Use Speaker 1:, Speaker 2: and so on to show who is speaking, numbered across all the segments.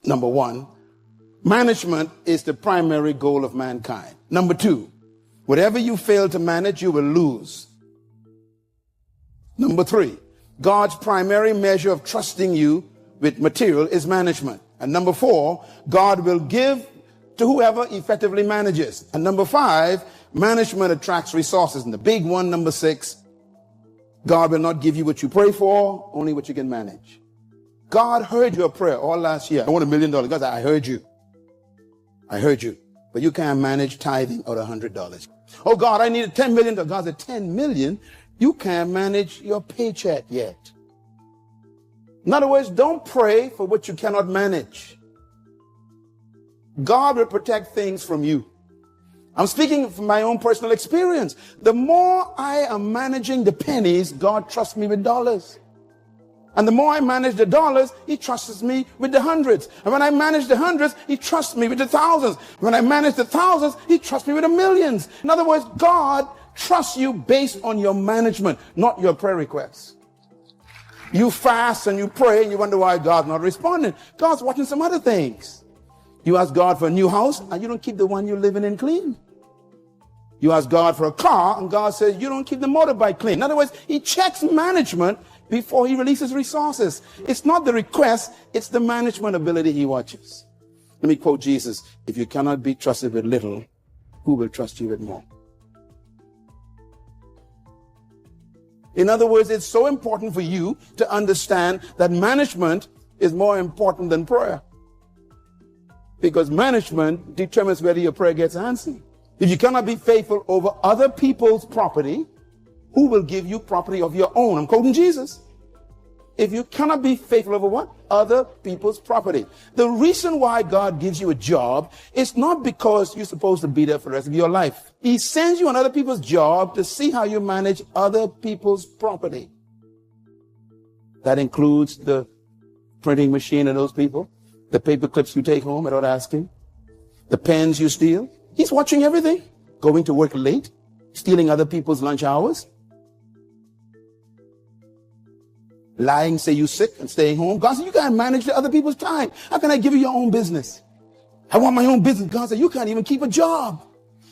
Speaker 1: Number one, management is the primary goal of mankind. Number two, whatever you fail to manage, you will lose. Number three, God's primary measure of trusting you with material is management. And number four, God will give to whoever effectively manages. And number five, management attracts resources. And the big one, number six, God will not give you what you pray for, only what you can manage. God heard your prayer all last year. I want $1 million. God said, I heard you. I heard you. But you can't manage tithing out of $100. Oh God, I need $10 million. God said, 10 million? You can't manage your paycheck yet. In other words, don't pray for what you cannot manage. God will protect things from you. I'm speaking from my own personal experience. The more I am managing the pennies, God trusts me with dollars. And the more I manage the dollars, he trusts me with the hundreds. And when I manage the hundreds, he trusts me with the thousands. When I manage the thousands, he trusts me with the millions. In other words, God trusts you based on your management, not your prayer requests. You fast and you pray and you wonder why God's not responding. God's watching some other things. You ask God for a new house and you don't keep the one you're living in clean. You ask God for a car and God says you don't keep the motorbike clean. In other words, he checks management before he releases resources. It's not the request, it's the management ability he watches. Let me quote Jesus. If you cannot be trusted with little, who will trust you with more? In other words, it's so important for you to understand that management is more important than prayer. Because management determines whether your prayer gets answered. If you cannot be faithful over other people's property, who will give you property of your own? I'm quoting Jesus. If you cannot be faithful over what? Other people's property. The reason why God gives you a job is not because you're supposed to be there for the rest of your life. He sends you on other people's job to see how you manage other people's property. That includes the printing machine of those people, the paper clips you take home without asking, the pens you steal. He's watching everything. Going to work late, stealing other people's lunch hours, lying, say you're sick and staying home. God said, you can't manage the other people's time. How can I give you your own business? I want my own business. God said, you can't even keep a job.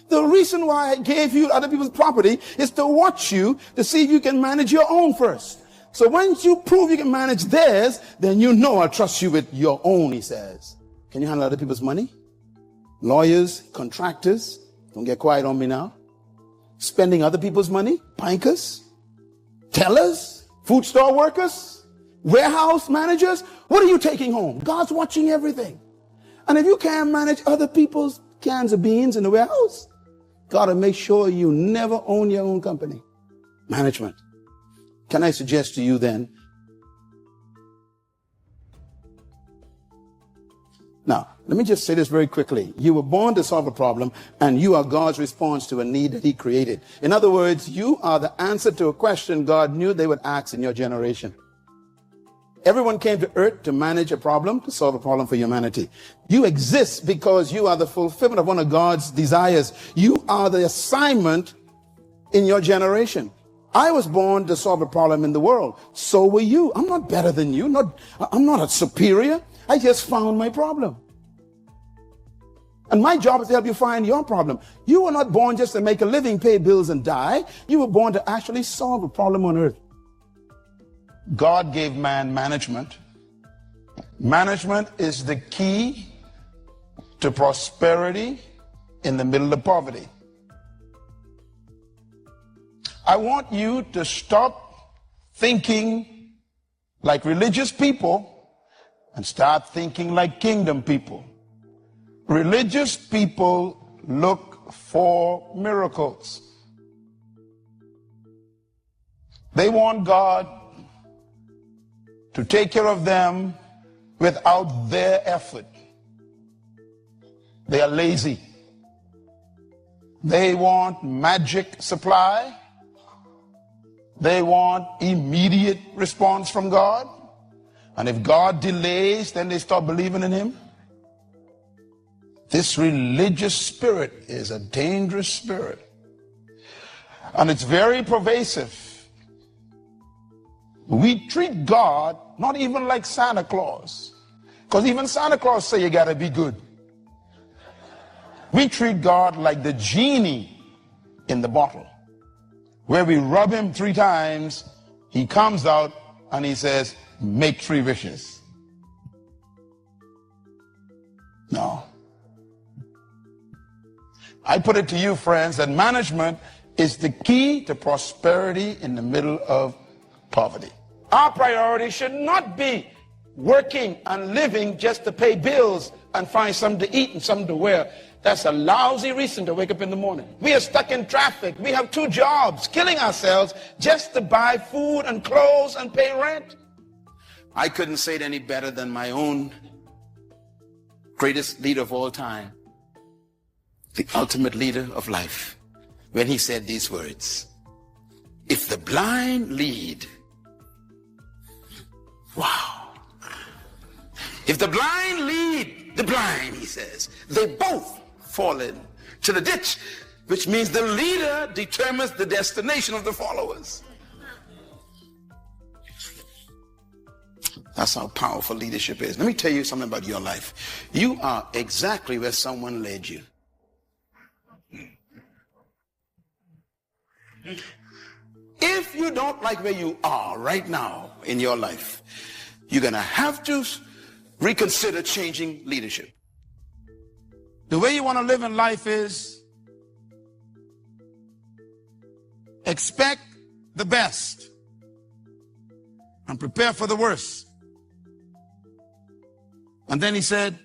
Speaker 1: The reason why I gave you other people's property is to watch you to see if you can manage your own first. So once you prove you can manage theirs, then you know I'll trust you with your own, he says. Can you handle other people's money? Lawyers, contractors, don't get quiet on me now. Spending other people's money, bankers, tellers, food store workers, warehouse managers. What are you taking home? God's watching everything. And if you can't manage other people's cans of beans in the warehouse, God will make sure you never own your own company. Management. Can I suggest to you then? Now, let me just say this very quickly. You were born to solve a problem, and you are God's response to a need that he created. In other words, you are the answer to a question God knew they would ask in your generation. Everyone came to earth to manage a problem, to solve a problem for humanity. You exist because you are the fulfillment of one of God's desires. You are the assignment in your generation. I was born to solve a problem in the world. So were you. I'm not better than you. I'm not a superior. I just found my problem. And my job is to help you find your problem. You were not born just to make a living, pay bills, and die. You were born to actually solve a problem on earth. God gave man management. Management is the key to prosperity in the middle of poverty. I want you to stop thinking like religious people and start thinking like kingdom people. Religious people look for miracles. They want God to take care of them without their effort. They are lazy. They want magic supply. They want immediate response from God. And if God delays, then they stop believing in him. This religious spirit is a dangerous spirit. And it's very pervasive. We treat God not even like Santa Claus. Because even Santa Claus say you got to be good. We treat God like the genie in the bottle, where we rub him 3 times, he comes out and he says, make 3 wishes. No. I put it to you, friends, that management is the key to prosperity in the middle of poverty. Our priority should not be working and living just to pay bills and find something to eat and something to wear. That's a lousy reason to wake up in the morning. We are stuck in traffic. We have 2 jobs, killing ourselves just to buy food and clothes and pay rent. I couldn't say it any better than my own greatest leader of all time, the ultimate leader of life, when he said these words: if the blind lead, wow. If the blind lead the blind, he says, they both fall into the ditch, which means the leader determines the destination of the followers. That's how powerful leadership is. Let me tell you something about your life. You are exactly where someone led you. If you don't like where you are right now in your life, you're going to have to reconsider changing leadership. The way you want to live in life is expect the best and prepare for the worst. And then he said,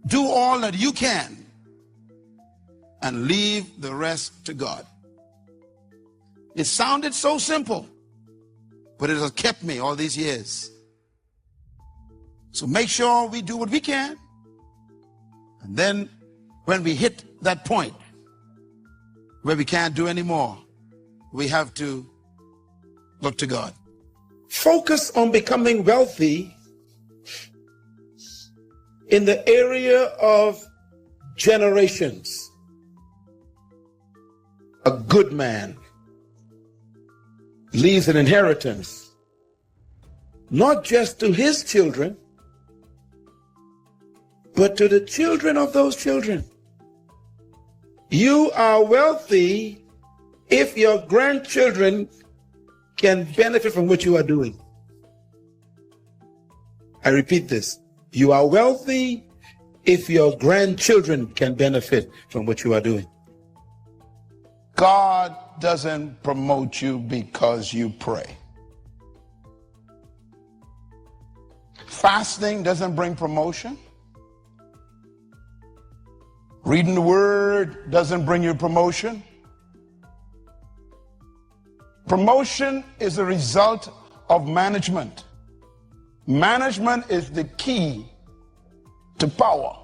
Speaker 1: do all that you can and leave the rest to God. It sounded so simple, but it has kept me all these years. So make sure we do what we can. And then when we hit that point where we can't do any more, we have to look to God. Focus on becoming wealthy in the area of generations. A good man leaves an inheritance, not just to his children, but to the children of those children. You are wealthy if your grandchildren can benefit from what you are doing. I repeat this. You are wealthy if your grandchildren can benefit from what you are doing. God doesn't promote you because you pray. Fasting doesn't bring promotion. Reading the word doesn't bring you promotion. Promotion is a result of management. Management is the key to power.